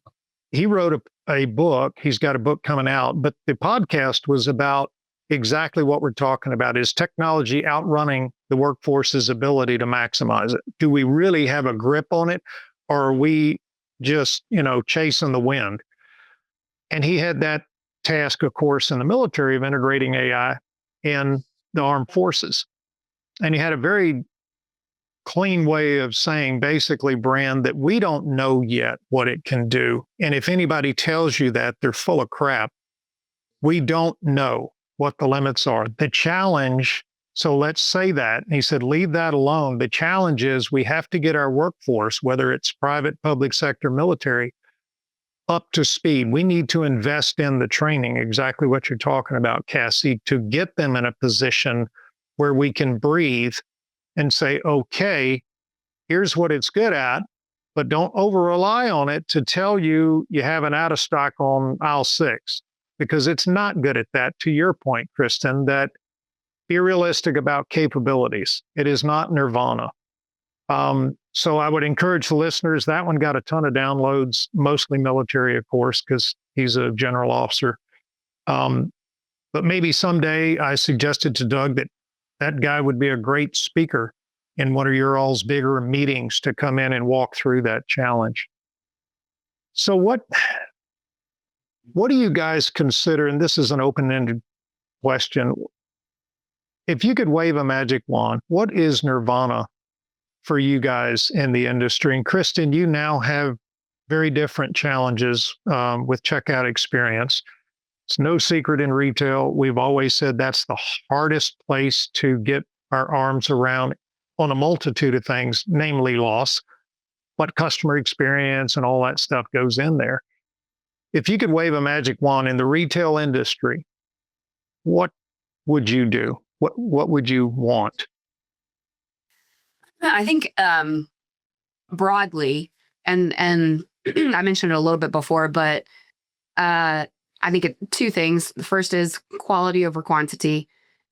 he wrote a book. He's got a book coming out, but the podcast was about exactly what we're talking about. Is technology outrunning the workforce's ability to maximize it? Do we really have a grip on it, or are we just, chasing the wind? And he had that task, of course, in the military of integrating AI in the armed forces. And he had a very clean way of saying basically, Brand, that we don't know yet what it can do. And if anybody tells you that, they're full of crap. We don't know what the limits are. The challenge, so let's say that, and he said, leave that alone. The challenge is we have to get our workforce, whether it's private, public sector, military, up to speed. We need to invest in the training, exactly what you're talking about, Cassie, to get them in a position where we can breathe and say, okay, here's what it's good at, but don't over rely on it to tell you you have an out of stock on aisle 6, because it's not good at that. To your point, Christyn, that be realistic about capabilities. It is not nirvana. So I would encourage the listeners. That one got a ton of downloads, mostly military, of course, because he's a general officer. But maybe someday, I suggested to Doug that that guy would be a great speaker in one of your all's bigger meetings to come in and walk through that challenge. So what do you guys consider, and this is an open-ended question, if you could wave a magic wand, what is nirvana for you guys in the industry? And Christyn, you now have very different challenges with checkout experience. It's no secret in retail. We've always said that's the hardest place to get our arms around on a multitude of things, namely loss, but customer experience and all that stuff goes in there. If you could wave a magic wand in the retail industry, what would you do? What would you want? I think broadly, and I mentioned it a little bit before, but I think two things. The first is quality over quantity.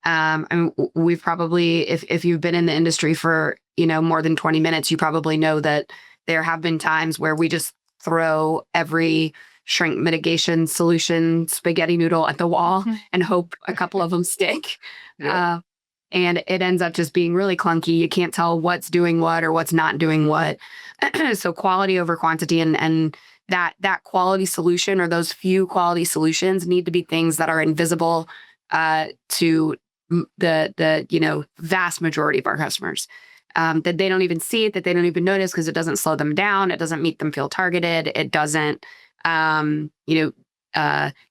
And we've probably, if you've been in the industry for more than 20 minutes, you probably know that there have been times where we just throw every shrink mitigation solution spaghetti noodle at the wall and hope a couple of them stick. Yeah. And it ends up just being really clunky. You can't tell what's doing what or what's not doing what. So quality over quantity, and that quality solution, or those few quality solutions, need to be things that are invisible to the vast majority of our customers. That they don't even see it, that they don't even notice, because it doesn't slow them down. It doesn't make them feel targeted. It doesn't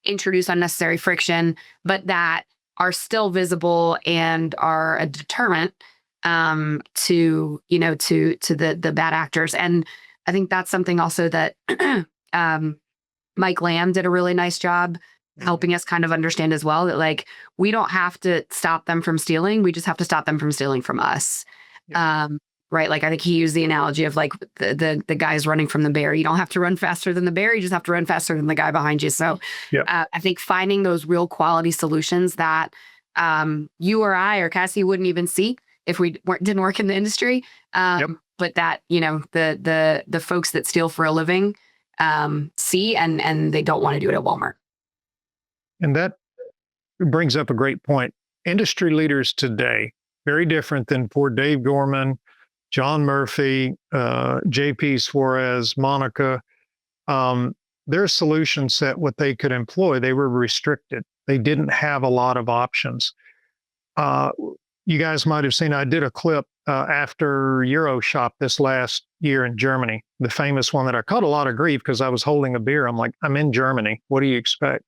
introduce unnecessary friction, but that are still visible and are a deterrent to the bad actors. And I think that's something also that Mike Lamb did a really nice job helping us kind of understand as well, that we don't have to stop them from stealing. We just have to stop them from stealing from us. Yeah. Right. I think he used the analogy of the guys running from the bear. You don't have to run faster than the bear. You just have to run faster than the guy behind you. So I think finding those real quality solutions that you or I or Cassie wouldn't even see if we didn't work in the industry. But that, the folks that steal for a living see, and they don't want to do it at Walmart. And that brings up a great point. Industry leaders today, very different than poor Dave Gorman, John Murphy, JP Suarez, Monica. Their solution set, what they could employ, they were restricted. They didn't have a lot of options. You guys might have seen, I did a clip after Euroshop this last year in Germany, the famous one that I caught a lot of grief because I was holding a beer. I'm like, I'm in Germany. What do you expect?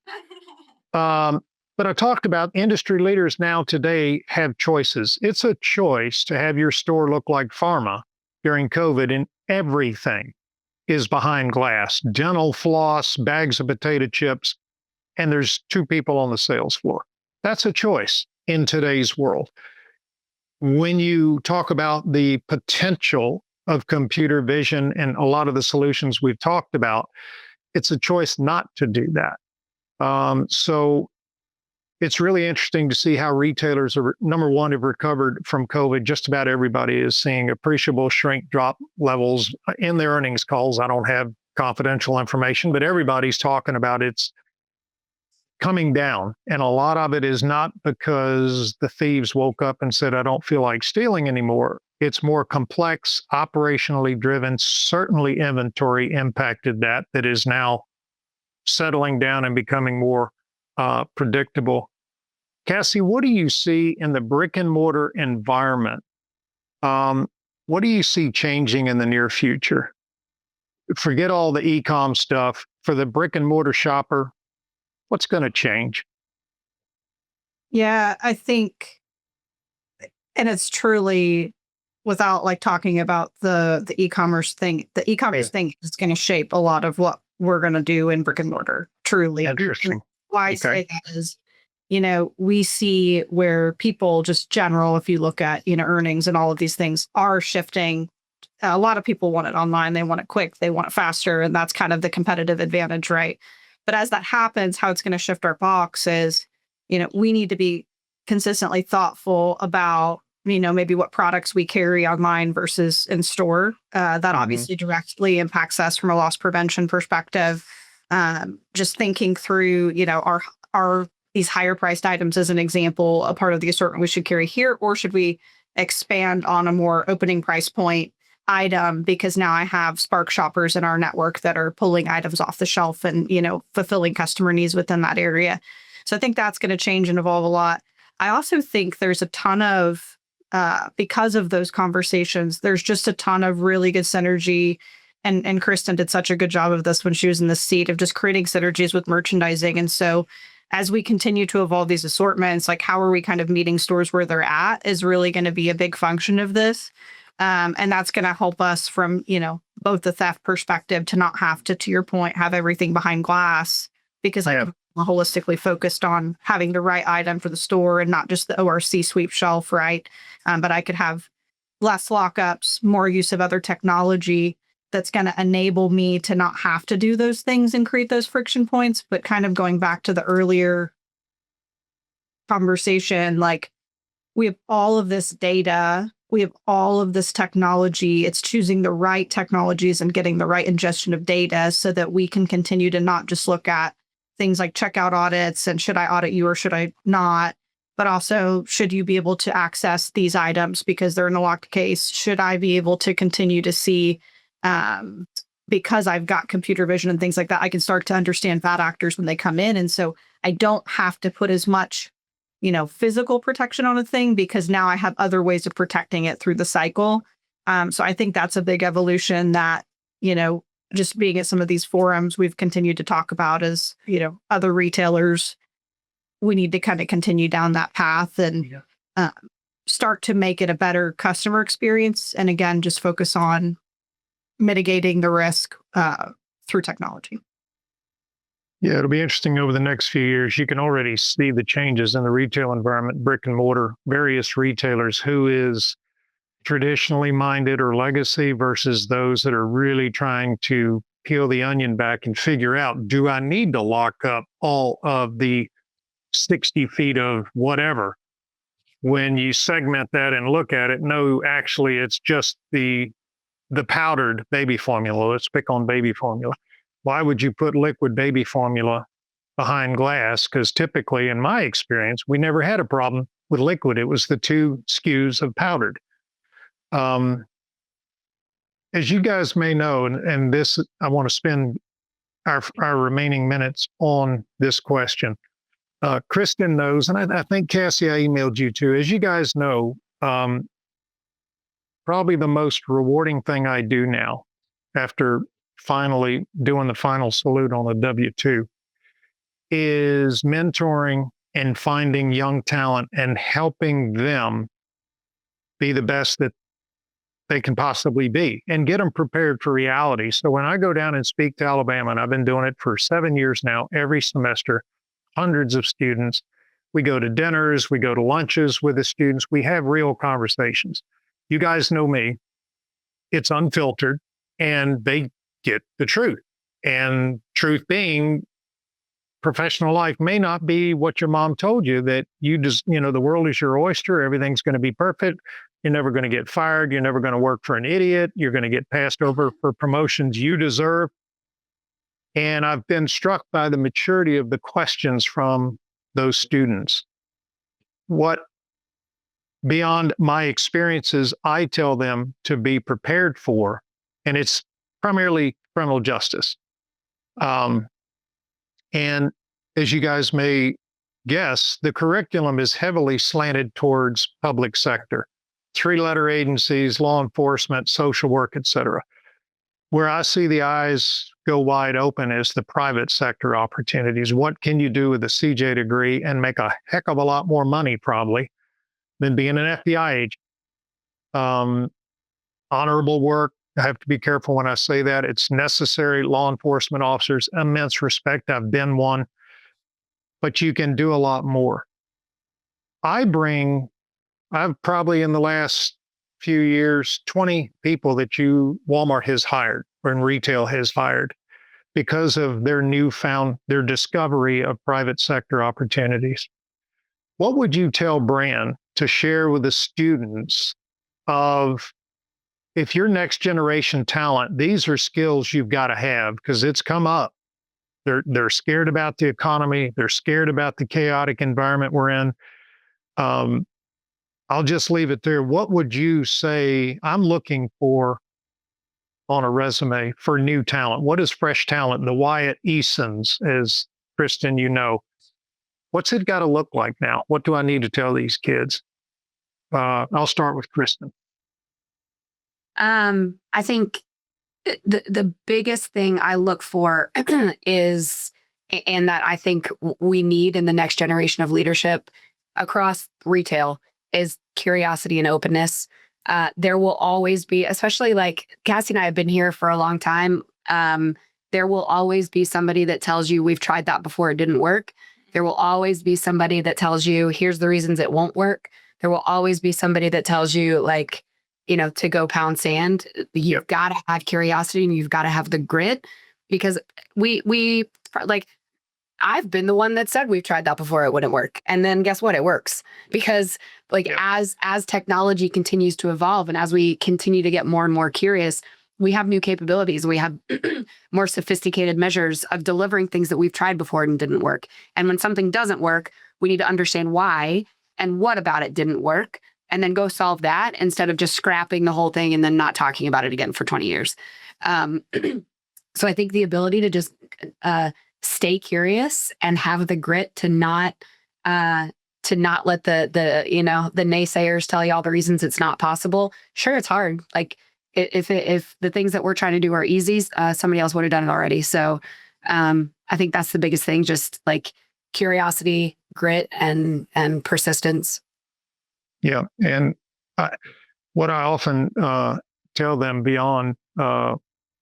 But I talked about industry leaders now today have choices. It's a choice to have your store look like pharma during COVID, and everything is behind glass. Dental floss, bags of potato chips, and there's 2 people on the sales floor. That's a choice in today's world. When you talk about the potential of computer vision and a lot of the solutions we've talked about, it's a choice not to do that. So it's really interesting to see how retailers are, number one, have recovered from COVID. Just about everybody is seeing appreciable shrink drop levels in their earnings calls. I don't have confidential information, but everybody's talking about it's coming down. And a lot of it is not because the thieves woke up and said, I don't feel like stealing anymore. It's more complex, operationally driven. Certainly inventory impacted that is now settling down and becoming more predictable. Cassie, what do you see in the brick and mortar environment what do you see changing in the near future? Forget all the e-com stuff. For the brick and mortar shopper, what's going to change? Yeah, I think, and it's truly without like talking about the e-commerce thing, the e-commerce thing is going to shape a lot of what we're going to do in brick and mortar. Truly. Interesting. Why I say that is, we see where people just general, if you look at, earnings and all of these things are shifting. A lot of people want it online. They want it quick. They want it faster. And that's kind of the competitive advantage, right? But as that happens, how it's going to shift our box is, we need to be consistently thoughtful about, maybe what products we carry online versus in store. That obviously directly impacts us from a loss prevention perspective. Just thinking through, our these higher priced items as an example, a part of the assortment we should carry here, or should we expand on a more opening price point item because now I have Spark shoppers in our network that are pulling items off the shelf and, fulfilling customer needs within that area. So I think that's going to change and evolve a lot. I also think there's a ton of, because of those conversations, there's just a ton of really good synergy. And Christyn did such a good job of this when she was in the seat of just creating synergies with merchandising. And so as we continue to evolve these assortments, like how are we kind of meeting stores where they're at is really going to be a big function of this. And that's going to help us from, both the theft perspective to not have to your point, have everything behind glass because I'm holistically focused on having the right item for the store and not just the ORC sweep shelf, right? But I could have less lockups, more use of other technology that's going to enable me to not have to do those things and create those friction points. But kind of going back to the earlier conversation, like we have all of this data, we have all of this technology. It's choosing the right technologies and getting the right ingestion of data so that we can continue to not just look at things like checkout audits and should I audit you or should I not, but also should you be able to access these items because they're in a locked case? Should I be able to continue to see, because I've got computer vision and things like that, I can start to understand bad actors when they come in. And so I don't have to put as much physical protection on a thing because now I have other ways of protecting it through the cycle. So I think that's a big evolution that, just being at some of these forums, we've continued to talk about as, other retailers, we need to kind of continue down that path and start to make it a better customer experience. And again, just focus on mitigating the risk through technology. Yeah, it'll be interesting over the next few years. You can already see the changes in the retail environment, brick and mortar, various retailers, who is traditionally minded or legacy versus those that are really trying to peel the onion back and figure out, do I need to lock up all of the 60 feet of whatever? When you segment that and look at it, no, actually, it's just the powdered baby formula. Let's pick on baby formula. Why would you put liquid baby formula behind glass? Because typically, in my experience, we never had a problem with liquid. It was the two SKUs of powdered. As you guys may know, and this, I want to spend our remaining minutes on this question. Christyn knows, and I think Cassie, I emailed you too. As you guys know, probably the most rewarding thing I do now, after finally doing the final salute on the W-2, is mentoring and finding young talent and helping them be the best that they can possibly be and get them prepared for reality. So when I go down and speak to Alabama, and I've been doing it for 7 years now, every semester, hundreds of students, we go to dinners, we go to lunches with the students, we have real conversations. You guys know me, it's unfiltered, and they get the truth. And truth being, professional life may not be what your mom told you, that you just, the world is your oyster, everything's going to be perfect. You're never going to get fired. You're never going to work for an idiot. You're going to get passed over for promotions you deserve. And I've been struck by the maturity of the questions from those students. What, beyond my experiences, I tell them to be prepared for, and it's primarily criminal justice. And as you guys may guess, the curriculum is heavily slanted towards public sector. three-letter agencies, law enforcement, social work, et cetera. Where I see the eyes go wide open is the private sector opportunities. What can you do with a CJ degree and make a heck of a lot more money probably than being an FBI agent? Honorable work. I have to be careful when I say that. It's necessary. Law enforcement officers, immense respect. I've been one, but you can do a lot more. I've probably in the last few years, 20 people that Walmart has hired or in retail has hired because of their discovery of private sector opportunities. What would you tell Bran to share with the students of, if you're next generation talent, these are skills you've got to have because it's come up. They're scared about the economy. They're scared about the chaotic environment we're in. I'll just leave it there. What would you say I'm looking for on a resume for new talent? What is fresh talent? The Wyatt Easons, as Christyn, you know. What's it got to look like now? What do I need to tell these kids? I'll start with Christyn. I think the biggest thing I look for is, and that I think we need in the next generation of leadership across retail, is curiosity and openness. There will always be, especially like Cassie and I have been here for a long time. There will always be somebody that tells you we've tried that before, it didn't work. There will always be somebody that tells you here's the reasons it won't work. There will always be somebody that tells you like, to go pound sand. You've got to have curiosity and you've got to have the grit, because we like, I've been the one that said we've tried that before, it wouldn't work. And then guess what? It works, because as technology continues to evolve and as we continue to get more and more curious, we have new capabilities. We have more sophisticated measures of delivering things that we've tried before and didn't work. And when something doesn't work, we need to understand why and what about it didn't work, and then go solve that instead of just scrapping the whole thing and then not talking about it again for 20 years. So I think the ability to just stay curious and have the grit to not let the naysayers tell you all the reasons it's not possible. Sure, it's hard. Like if the things that we're trying to do are easy, somebody else would have done it already. So I think that's the biggest thing, just like curiosity, grit, and persistence. Yeah. And what I often tell them beyond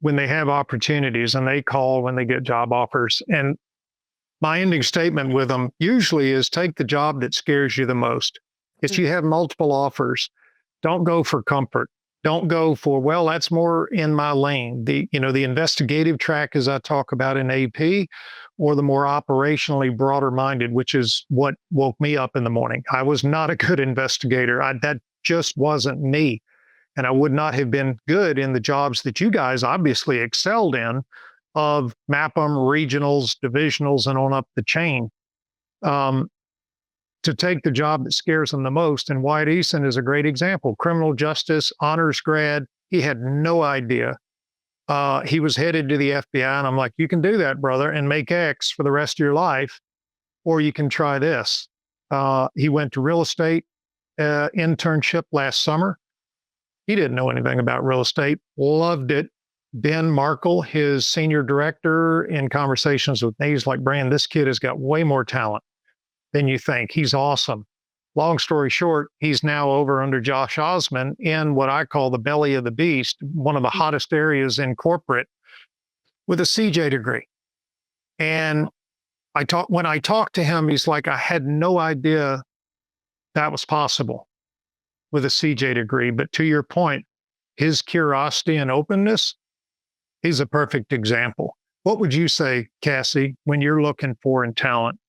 when they have opportunities and they call when they get job offers, and my ending statement with them usually is take the job that scares you the most. If you have multiple offers, don't go for comfort. Don't go for, well, that's more in my lane. The investigative track, as I talk about in AP, or the more operationally broader minded, which is what woke me up in the morning. I was not a good investigator. That just wasn't me. And I would not have been good in the jobs that you guys obviously excelled in, of MAPM, regionals, divisionals, and on up the chain. To take the job that scares them the most. And Wyatt Easton is a great example. Criminal justice, honors grad. He had no idea. He was headed to the FBI, and I'm like, you can do that, brother, and make X for the rest of your life, or you can try this. He went to real estate internship last summer. He didn't know anything about real estate, loved it. Ben Markle, his senior director, in conversations with me, he's like, Bran, this kid has got way more talent than you think. He's awesome. Long story short, he's now over under Josh Osmond in what I call the belly of the beast, one of the hottest areas in corporate, with a CJ degree. And when I talked to him, he's like, I had no idea that was possible with a CJ degree. But to your point, his curiosity and openness, he's a perfect example. What would you say, Cassie, when you're looking for in talent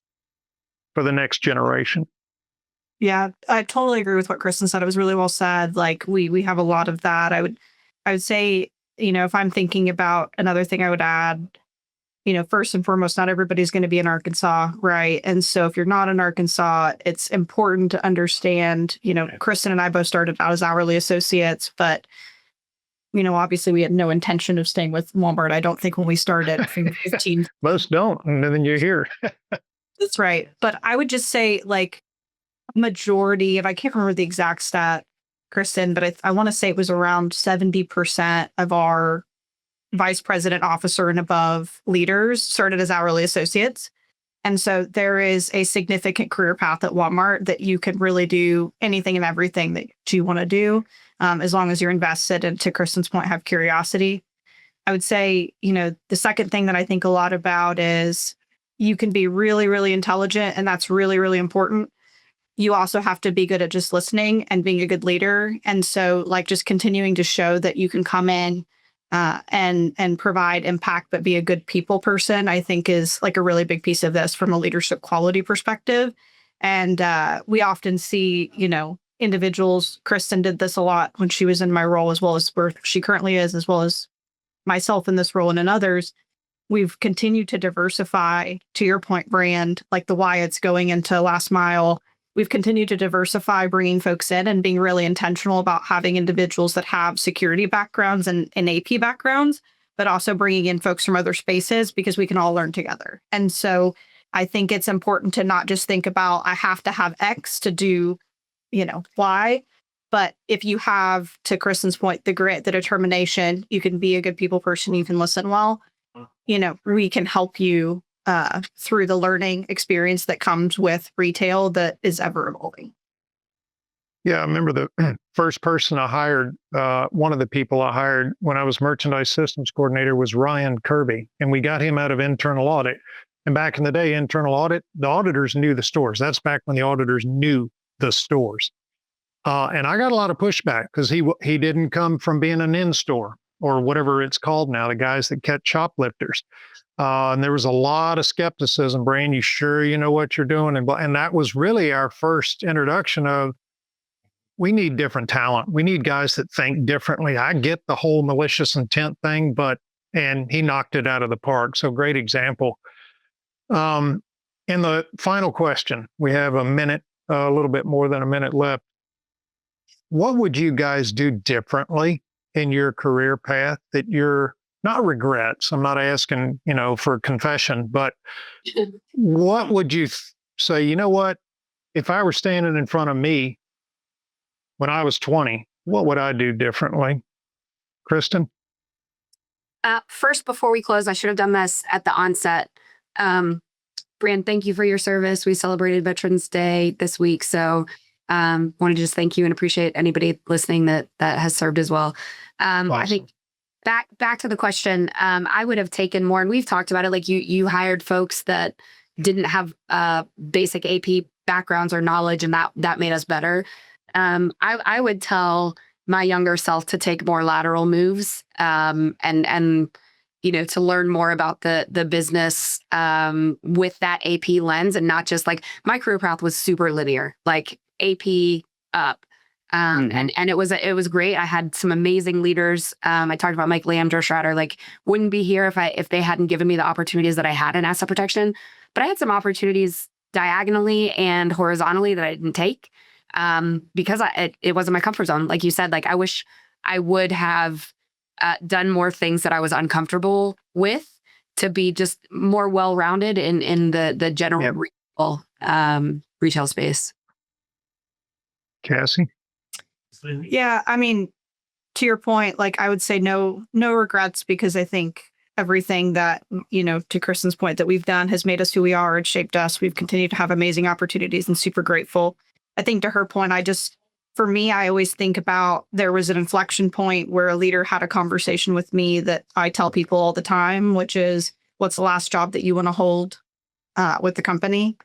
for the next generation? Yeah, I totally agree with what Christyn said. It was really well said. Like we have a lot of that. I would say, if I'm thinking about another thing I would add, first and foremost, not everybody's going to be in Arkansas, right? And so if you're not in Arkansas, it's important to understand, Christyn and I both started out as hourly associates, but obviously we had no intention of staying with Walmart. I don't think when we started 15. Most don't, and then you're here. That's right. But I would just say, like, majority, and I can't remember the exact stat, Christyn, but I want to say it was around 70% of our vice president, officer, and above leaders started as hourly associates. And so there is a significant career path at Walmart that you can really do anything and everything that you want to do, as long as you're invested and, to Christyn's point, have curiosity. I would say, the second thing that I think a lot about is you can be really, really intelligent, and that's really, really important. You also have to be good at just listening and being a good leader. And so, like, just continuing to show that you can come in and provide impact, but be a good people person, I think is like a really big piece of this from a leadership quality perspective. And we often see, individuals. Christyn did this a lot when she was in my role, as well as where she currently is, as well as myself in this role and in others. We've continued to diversify, to your point, Brand, like the Wyatts going into last mile. We've continued to diversify, bringing folks in and being really intentional about having individuals that have security backgrounds and AP backgrounds, but also bringing in folks from other spaces because we can all learn together. And so I think it's important to not just think about, I have to have X to do, Y. But if you have, to Christyn's point, the grit, the determination, you can be a good people person, you can listen well, we can help you through the learning experience that comes with retail that is ever evolving. Yeah, I remember the first person I hired, one of the people I hired when I was merchandise systems coordinator was Ryan Kirby, and we got him out of internal audit. And back in the day, internal audit, the auditors knew the stores. That's back when the auditors knew the stores. And I got a lot of pushback because he didn't come from being an in-store or whatever it's called now, the guys that catch shoplifters. And there was a lot of skepticism. Brain, you sure you know what you're doing? And that was really our first introduction of, we need different talent. We need guys that think differently. I get the whole malicious intent thing, and he knocked it out of the park. So great example. And the final question, we have a little bit more than a minute left. What would you guys do differently in your career path that you're not regrets? I'm not asking, for confession, but what would you say, what, if I were standing in front of me when I was 20, what would I do differently? Christyn? First, before we close, I should have done this at the onset. Brand, thank you for your service. We celebrated Veterans Day this week. So want to just thank you and appreciate anybody listening that has served as well. Awesome. I think back to the question, I would have taken more, and we've talked about it, like you hired folks that didn't have basic AP backgrounds or knowledge, and that made us better. I would tell my younger self to take more lateral moves, and to learn more about the business with that AP lens, and not just like my career path was super linear, like AP up. And it was great. I had some amazing leaders. I talked about Mike Lamb, Joe Schrader, like wouldn't be here if they hadn't given me the opportunities that I had in asset protection. But I had some opportunities diagonally and horizontally that I didn't take because it wasn't my comfort zone. Like you said, like I wish I would have done more things that I was uncomfortable with to be just more well-rounded in the general retail space. Cassie? Yeah, I mean, to your point, like I would say no regrets, because I think everything that, to Christyn's point, that we've done has made us who we are and shaped us. We've continued to have amazing opportunities and super grateful. I think to her point, for me, I always think about, there was an inflection point where a leader had a conversation with me that I tell people all the time, which is, what's the last job that you want to hold with the company?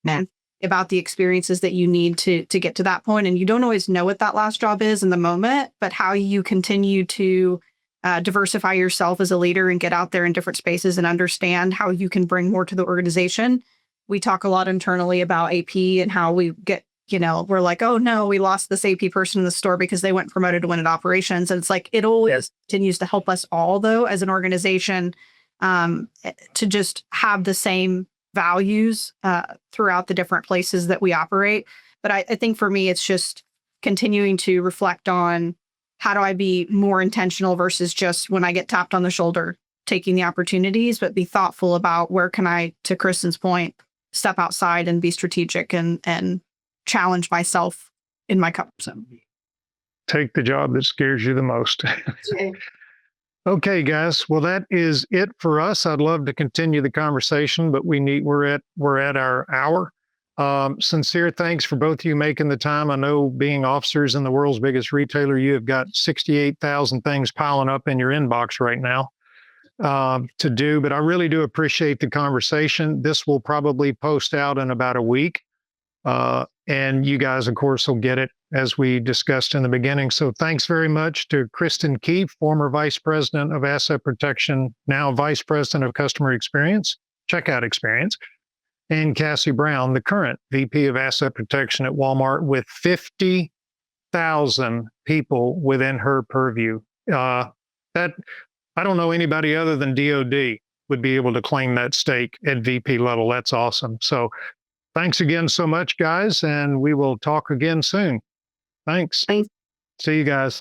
And about the experiences that you need to get to that point. And you don't always know what that last job is in the moment, but how you continue to diversify yourself as a leader and get out there in different spaces and understand how you can bring more to the organization. We talk a lot internally about AP and how we get, we're like, oh no, we lost this AP person in the store because they went promoted to win at operations. And it's like, it always continues to help us all, though, as an organization, to just have the same values throughout the different places that we operate. But I think for me, it's just continuing to reflect on, how do I be more intentional versus just when I get tapped on the shoulder, taking the opportunities, but be thoughtful about where can I, to Christyn's point, step outside and be strategic and challenge myself in my comfort zone. take the job that scares you the most. Okay, guys. Well, that is it for us. I'd love to continue the conversation, but we're at our hour. Sincere thanks for both of you making the time. I know being officers in the world's biggest retailer, you have got 68,000 things piling up in your inbox right now to do, but I really do appreciate the conversation. This will probably post out in about a week. And you guys, of course, will get it as we discussed in the beginning. So thanks very much to Christyn Keef, former Vice President of Asset Protection, now Vice President of Customer Experience, Checkout Experience, and Cassie Brown, the current VP of Asset Protection at Walmart with 50,000 people within her purview. That I don't know anybody other than DOD would be able to claim that stake at VP level. That's awesome. So thanks again so much, guys, and we will talk again soon. Thanks. Thanks. See you guys.